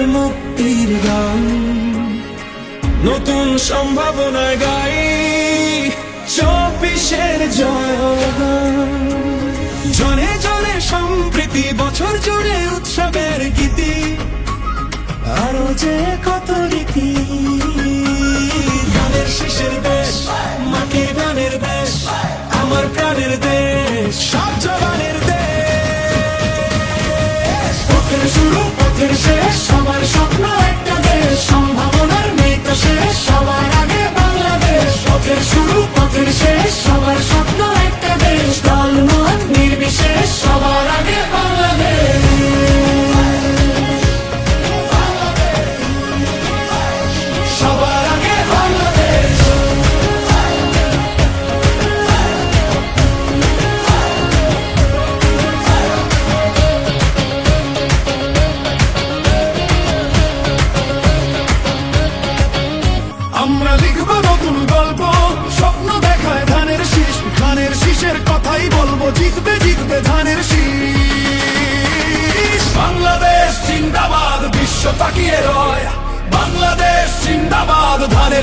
আমাদের মুক্তির গান, নতুন সম্ভাবনায় গাই 24-এর জয়গান। জনে জনে সম্প্রীতি, বছর জুড়ে উৎসবের গীতি, আরো যে কত রীতি। গানের শীষের দেশ, মাটির গানের দেশ, আমার প্রাণের দেশ, সব জবানের দেশ। পথের শুরু পথের শেষ, সবার স্বপ্ন একটা দেশ, সম্ভাবনার নেই তো শেষ, সবার আগে বাংলাদেশ। পথের শুরু পথের শেষ, সবার স্বপ্ন একটা দেশ, দল মত নির্বিশেষ, সবার আগে বাংলাদেশ। সবার আগে বাংলাদেশ। আমরা লিখব নতুন গল্প, স্বপ্ন দেখায় ধানের শীষ, ধানের শীষের কথাই বলবো, জিতবে জিতবে ধানের শীষ। বাংলাদেশ জিন্দাবাদ, বিশ্ব তাকিয়ে রয়, বাংলাদেশ জিন্দাবাদ, ধানের